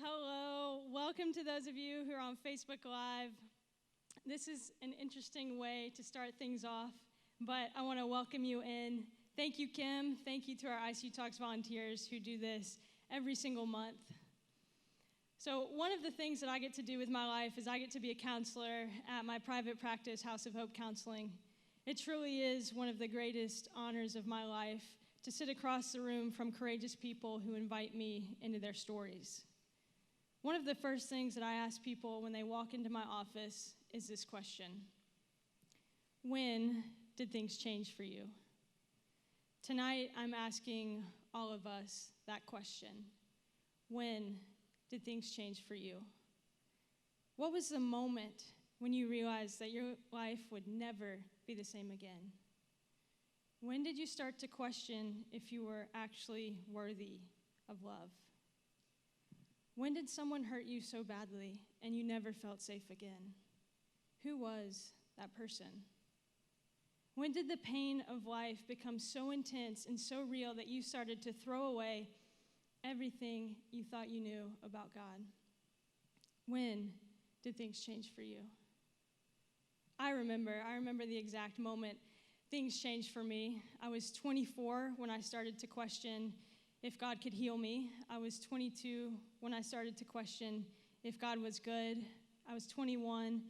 Hello, welcome to those of you who are on Facebook Live. This is an interesting way to start things off, but I want to welcome you in. Thank you, Kim. Thank you to our icuTalks volunteers who do this every single month. So one of the things that I get to do with my life is I get to be a counselor at my private practice, House of Hope Counseling. It truly is one of the greatest honors of my life to sit across the room from courageous people who invite me into their stories. One of the first things that I ask people when they walk into my office is this question: when did things change for you? Tonight, I'm asking all of us that question. When did things change for you? What was the moment when you realized that your life would never be the same again? When did you start to question if you were actually worthy of love? When did someone hurt you so badly and you never felt safe again? Who was that person? When did the pain of life become so intense and so real that you started to throw away everything you thought you knew about God? When did things change for you? I remember the exact moment things changed for me. I was 24 when I started to question if God could heal me. I was 22 when I started to question if God was good. I was 21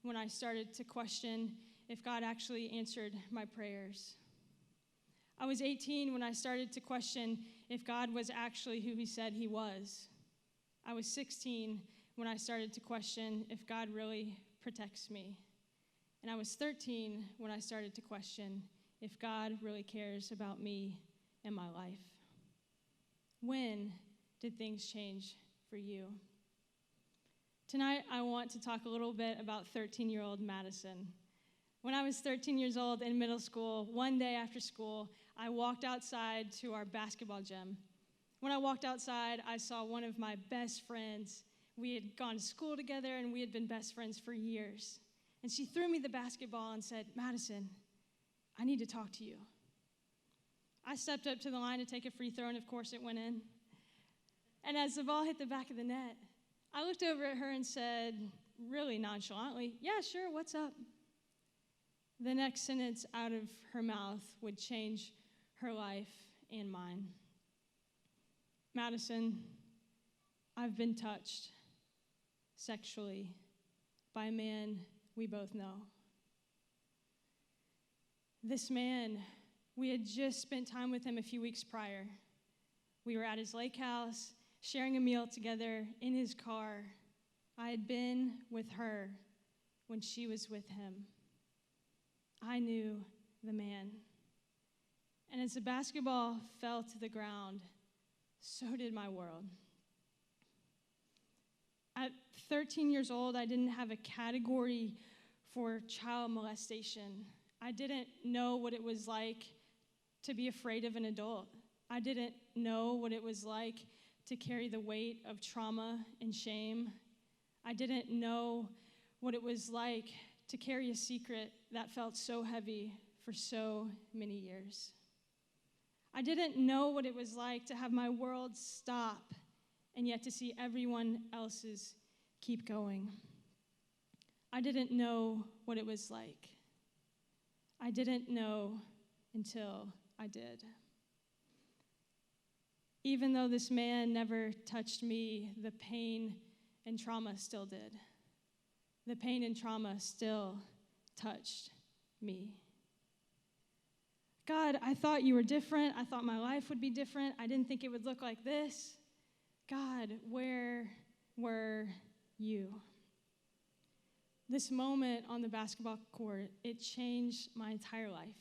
when I started to question if God actually answered my prayers. I was 18 when I started to question if God was actually who he said he was. I was 16 when I started to question if God really protects me. And I was 13 when I started to question if God really cares about me and my life. When did things change for you? Tonight, I want to talk a little bit about 13-year-old Madison. When I was 13 years old in middle school, one day after school, I walked outside to our basketball gym. When I walked outside, I saw one of my best friends. We had gone to school together, and we had been best friends for years. And she threw me the basketball and said, "Madison, I need to talk to you." I stepped up to the line to take a free throw, and of course it went in. And as the ball hit the back of the net, I looked over at her and said, really nonchalantly, "Yeah, sure, what's up?" The next sentence out of her mouth would change her life and mine. "Madison, I've been touched sexually by a man we both know." This man, we had just spent time with him a few weeks prior. We were at his lake house, sharing a meal together in his car. I had been with her when she was with him. I knew the man. And as the basketball fell to the ground, so did my world. At 13 years old, I didn't have a category for child molestation. I didn't know what it was like to be afraid of an adult. I didn't know what it was like to carry the weight of trauma and shame. I didn't know what it was like to carry a secret that felt so heavy for so many years. I didn't know what it was like to have my world stop and yet to see everyone else's keep going. I didn't know what it was like. I didn't know until I did. Even though this man never touched me, the pain and trauma still did. The pain and trauma still touched me. "God, I thought you were different. I thought my life would be different. I didn't think it would look like this. God, where were you?" This moment on the basketball court, it changed my entire life.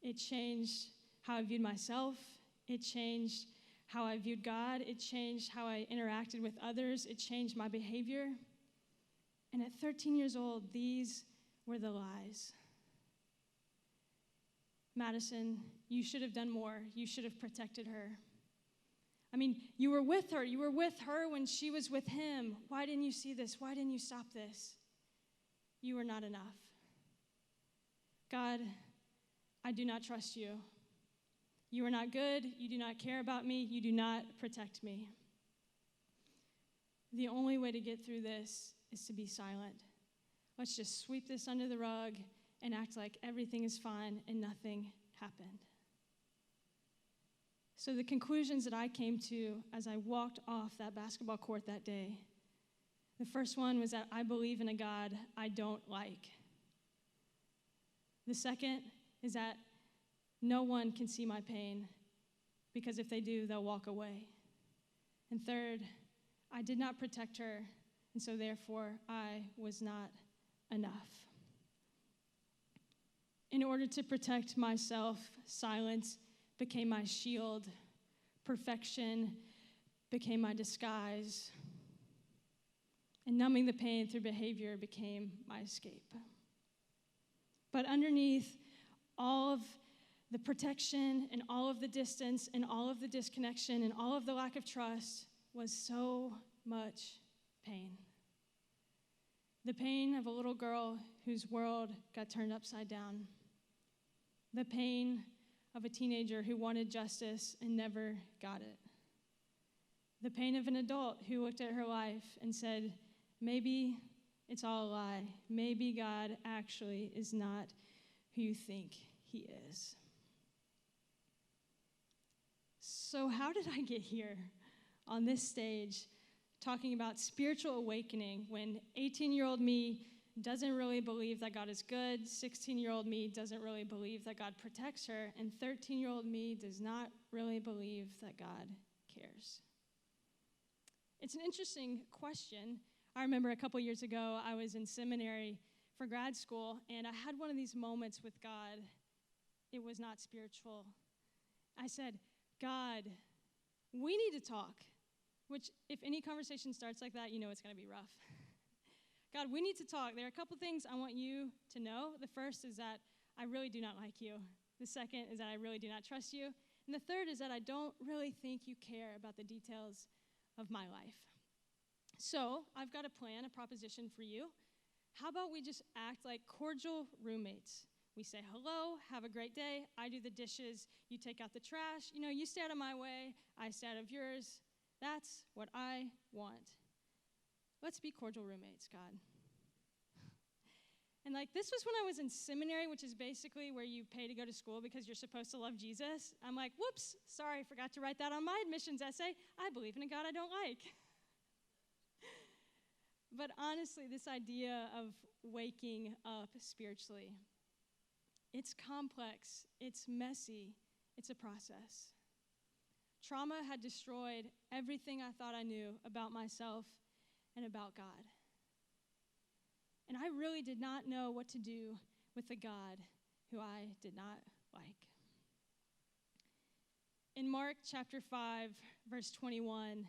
It changed how I viewed myself. It changed how I viewed God. It changed how I interacted with others. It changed my behavior. And at 13 years old, these were the lies. "Madison, you should have done more. You should have protected her. I mean, you were with her. You were with her when she was with him. Why didn't you see this? Why didn't you stop this? You were not enough. God, I do not trust you. You are not good. You do not care about me. You do not protect me." the only way to get through this is to be silent. Let's just sweep this under the rug and act like everything is fine and nothing happened. So the conclusions that I came to as I walked off that basketball court that day, the first one was that I believe in a God I don't like. The second is that no one can see my pain, because if they do, they'll walk away. And third, I did not protect her, and so therefore I was not enough. In order to protect myself, silence became my shield. Perfection became my disguise. And numbing the pain through behavior became my escape. But underneath all of the protection and all of the distance and all of the disconnection and all of the lack of trust was so much pain. The pain of a little girl whose world got turned upside down. The pain of a teenager who wanted justice and never got it. The pain of an adult who looked at her life and said, maybe it's all a lie. Maybe God actually is not who you think he is. So how did I get here on this stage talking about spiritual awakening when 18-year-old me doesn't really believe that God is good, 16-year-old me doesn't really believe that God protects her, and 13-year-old me does not really believe that God cares? It's an interesting question. I remember a couple years ago, I was in seminary for grad school, and I had one of these moments with God. It was not spiritual. I said, God, we need to talk, which if any conversation starts like that, you know it's going to be rough. God, we need to talk. There are a couple things I want you to know. The first is that I really do not like you. The second is that I really do not trust you. And the third is that I don't really think you care about the details of my life. So I've got a plan, a proposition for you. How about we just act like cordial roommates? We say hello, have a great day. I do the dishes, you take out the trash. You know, you stay out of my way, I stay out of yours. That's what I want. Let's be cordial roommates, God. And this was when I was in seminary, which is basically where you pay to go to school because you're supposed to love Jesus. I'm like, whoops, sorry, forgot to write that on my admissions essay. I believe in a God I don't like. But honestly, this idea of waking up spiritually, it's complex, it's messy, it's a process. Trauma had destroyed everything I thought I knew about myself and about God. And I really did not know what to do with a God who I did not like. In Mark chapter 5, verse 21,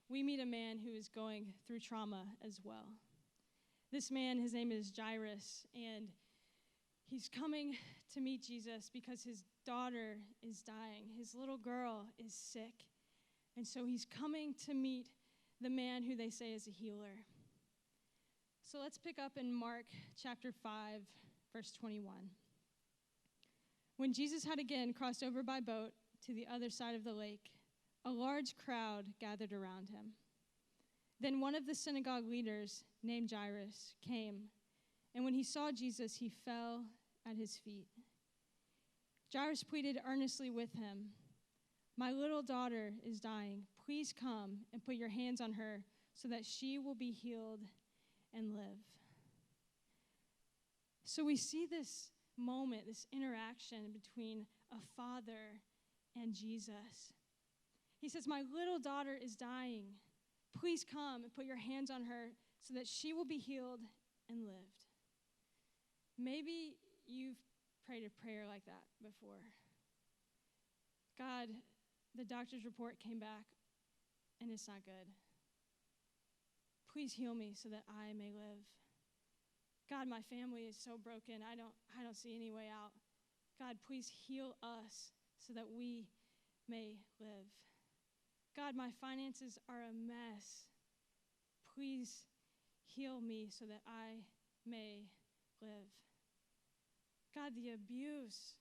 we meet a man who is going through trauma as well. This man, his name is Jairus, and he's coming to meet Jesus because his daughter is dying. His little girl is sick. And so he's coming to meet the man who they say is a healer. So let's pick up in Mark chapter 5, verse 21. When Jesus had again crossed over by boat to the other side of the lake, a large crowd gathered around him. Then one of the synagogue leaders, named Jairus, came, and when he saw Jesus, he fell at his feet. Jairus pleaded earnestly with him, "My little daughter is dying. Please come and put your hands on her so that she will be healed and live." So we see this moment, this interaction between a father and Jesus. He says, "My little daughter is dying. Please come and put your hands on her so that she will be healed and lived." Maybe you've prayed a prayer like that before. God, the doctor's report came back and it's not good. Please heal me so that I may live. God, my family is so broken. I don't see any way out. God, please heal us so that we may live. God, my finances are a mess. Please heal me so that I may live. God, the abuse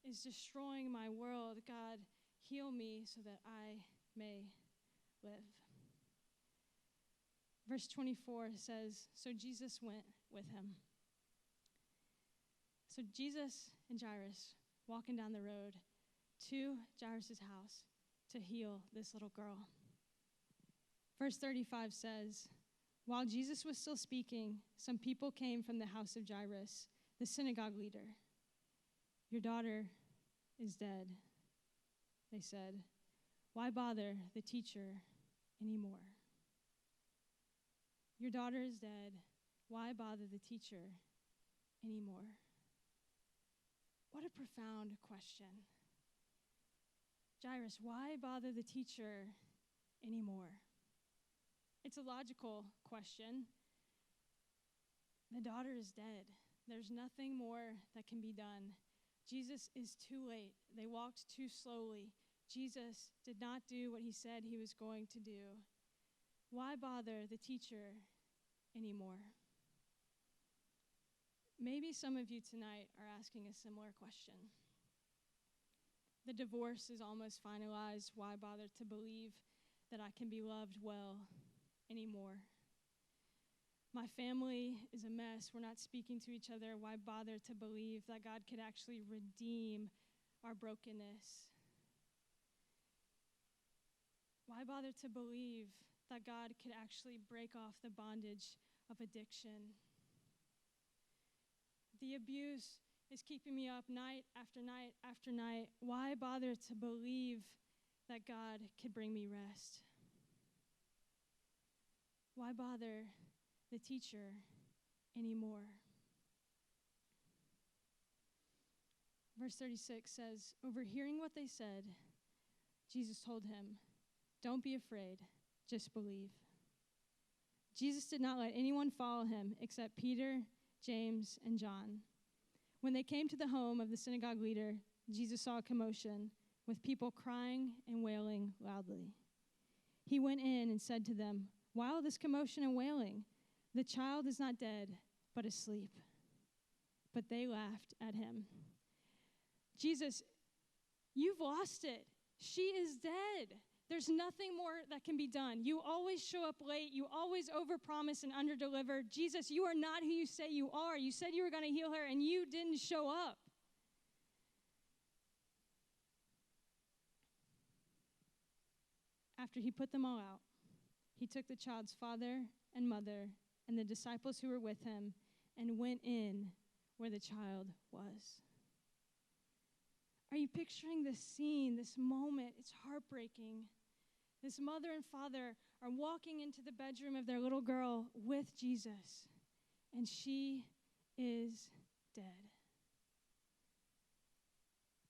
is destroying my world. God, heal me so that I may live. Verse 24 says, so Jesus went with him. So Jesus and Jairus walking down the road to Jairus' house to heal this little girl. Verse 35 says, while Jesus was still speaking, some people came from the house of Jairus, the synagogue leader. Your daughter is dead, they said. Why bother the teacher anymore? Your daughter is dead. Why bother the teacher anymore? What a profound question. Jairus, why bother the teacher anymore? It's a logical question. The daughter is dead. There's nothing more that can be done. Jesus is too late. They walked too slowly. Jesus did not do what he said he was going to do. Why bother the teacher anymore? Maybe some of you tonight are asking a similar question. The divorce is almost finalized. Why bother to believe that I can be loved well anymore? My family is a mess. We're not speaking to each other. Why bother to believe that God could actually redeem our brokenness? Why bother to believe that God could actually break off the bondage of addiction? The abuse is keeping me up night after night after night. Why bother to believe that God could bring me rest? Why bother the teacher anymore? Verse 36 says, overhearing what they said, Jesus told him, don't be afraid, just believe. Jesus did not let anyone follow him except Peter, James, and John. When they came to the home of the synagogue leader, Jesus saw a commotion with people crying and wailing loudly. He went in and said to them, why all this commotion and wailing? The child is not dead, but asleep. But they laughed at him. Jesus, you've lost it. She is dead. There's nothing more that can be done. You always show up late. You always overpromise and underdeliver. Jesus, you are not who you say you are. You said you were going to heal her, and you didn't show up. After he put them all out, he took the child's father and mother and the disciples who were with him and went in where the child was. Are you picturing this scene, this moment? It's heartbreaking. This mother and father are walking into the bedroom of their little girl with Jesus, and she is dead.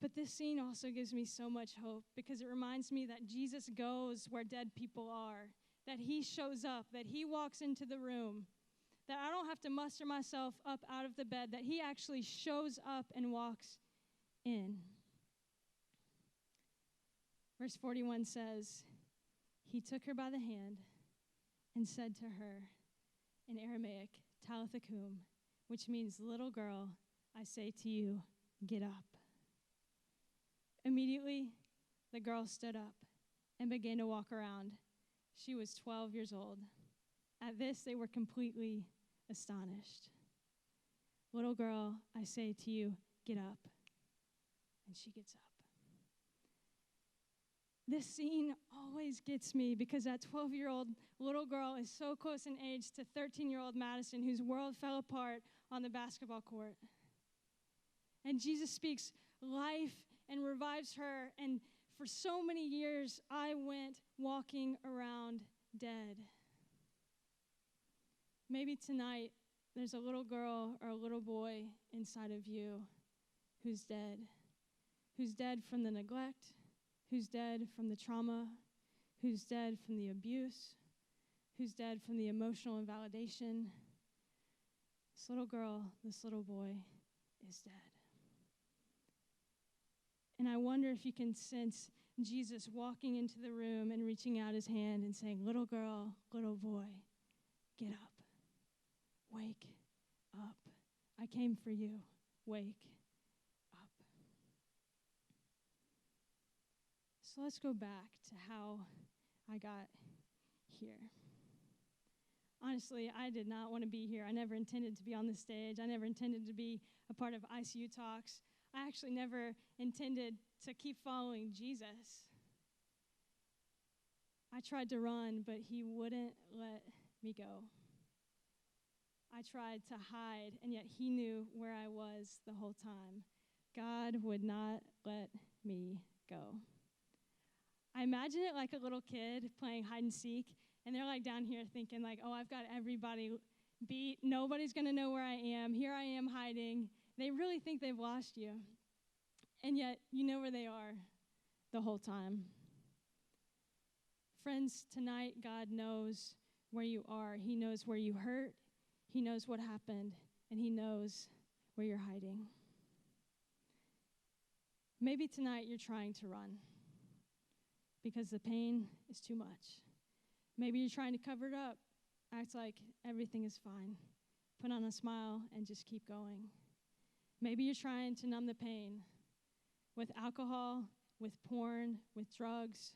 But this scene also gives me so much hope because it reminds me that Jesus goes where dead people are, that he shows up, that he walks into the room, that I don't have to muster myself up out of the bed, that he actually shows up and walks in. Verse 41 says, he took her by the hand and said to her in Aramaic, Talitha cum, which means, little girl, I say to you, get up. Immediately, the girl stood up and began to walk around. She was 12 years old. At this, they were completely astonished. Little girl, I say to you, get up. And she gets up. This scene always gets me because that 12-year-old little girl is so close in age to 13-year-old Madison, whose world fell apart on the basketball court. And Jesus speaks life and revives her. And for so many years, I went walking around dead. Maybe tonight, there's a little girl or a little boy inside of you who's dead from the neglect, who's dead from the trauma, who's dead from the abuse, who's dead from the emotional invalidation. This little girl, this little boy is dead. And I wonder if you can sense Jesus walking into the room and reaching out his hand and saying, little girl, little boy, get up. Wake up. I came for you. Wake up. So let's go back to how I got here. Honestly, I did not want to be here. I never intended to be on the stage. I never intended to be a part of icuTalks. I actually never intended to keep following Jesus. I tried to run, but he wouldn't let me go. I tried to hide, and yet he knew where I was the whole time. God would not let me go. I imagine it like a little kid playing hide and seek, and they're like down here thinking like, oh, I've got everybody beat. Nobody's going to know where I am. Here I am hiding. They really think they've lost you. And yet you know where they are the whole time. Friends, tonight God knows where you are. He knows where you hurt. He knows what happened, and he knows where you're hiding. Maybe tonight you're trying to run because the pain is too much. Maybe you're trying to cover it up, act like everything is fine, put on a smile, and just keep going. Maybe you're trying to numb the pain with alcohol, with porn, with drugs.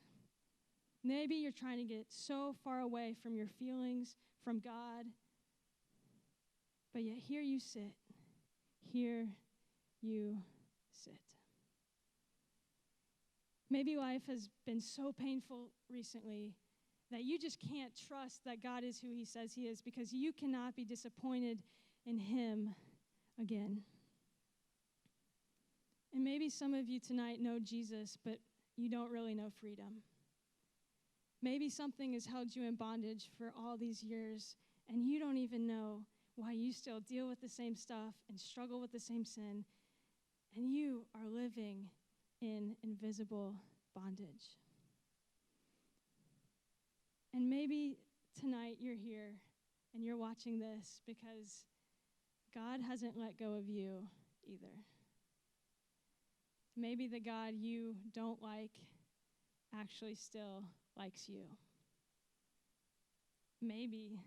Maybe you're trying to get so far away from your feelings, from God, but yet here you sit. Here you sit. Maybe life has been so painful recently that you just can't trust that God is who he says he is because you cannot be disappointed in him again. And maybe some of you tonight know Jesus, but you don't really know freedom. Maybe something has held you in bondage for all these years, and you don't even know why you still deal with the same stuff and struggle with the same sin, and you are living in invisible bondage. And maybe tonight you're here and you're watching this because God hasn't let go of you either. Maybe the God you don't like actually still likes you. Maybe,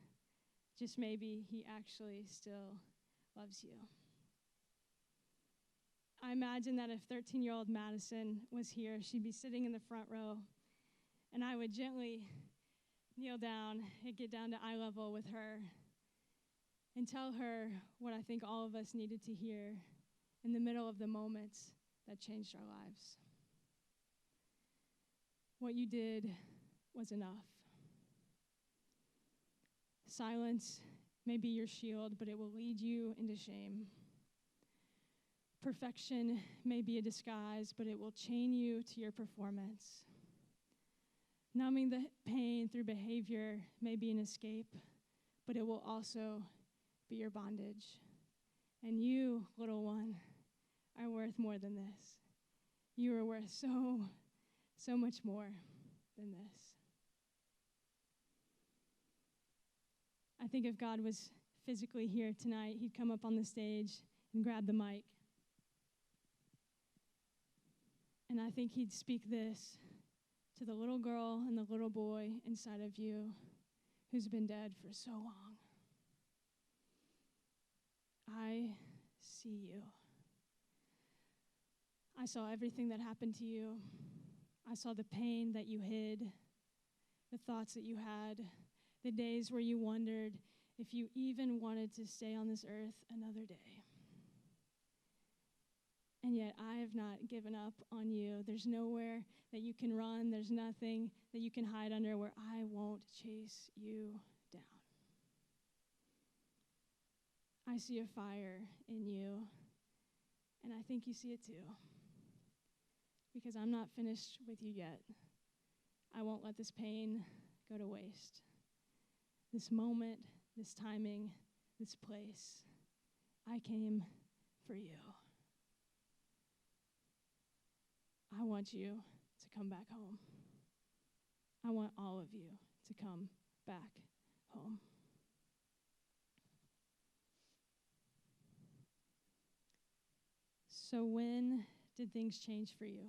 just maybe, he actually still loves you. I imagine that if 13-year-old Madison was here, she'd be sitting in the front row, and I would gently kneel down and get down to eye level with her and tell her what I think all of us needed to hear in the middle of the moments that changed our lives. What you did was enough. Silence may be your shield, but it will lead you into shame. Perfection may be a disguise, but it will chain you to your performance. Numbing the pain through behavior may be an escape, but it will also be your bondage. And you, little one, are worth more than this. You are worth so much more than this. I think if God was physically here tonight, he'd come up on the stage and grab the mic. And I think he'd speak this to the little girl and the little boy inside of you who's been dead for so long. I see you. I saw everything that happened to you. I saw the pain that you hid, the thoughts that you had, the days where you wondered if you even wanted to stay on this earth another day. And yet I have not given up on you. There's nowhere that you can run. There's nothing that you can hide under where I won't chase you down. I see a fire in you, and I think you see it too. Because I'm not finished with you yet. I won't let this pain go to waste. This moment, this timing, this place, I came for you. I want you to come back home. I want all of you to come back home. So when did things change for you?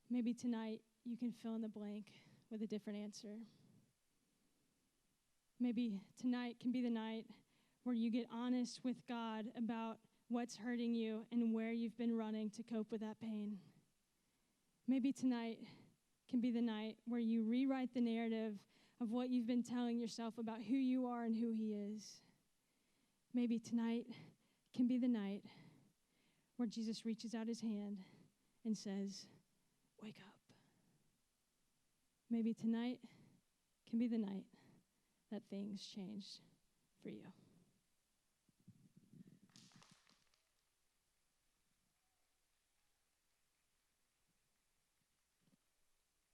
Maybe tonight you can fill in the blank with a different answer. Maybe tonight can be the night where you get honest with God about what's hurting you and where you've been running to cope with that pain. Maybe tonight can be the night where you rewrite the narrative of what you've been telling yourself about who you are and who he is. Maybe tonight can be the night where Jesus reaches out his hand and says, wake up. Maybe tonight can be the night that things change for you.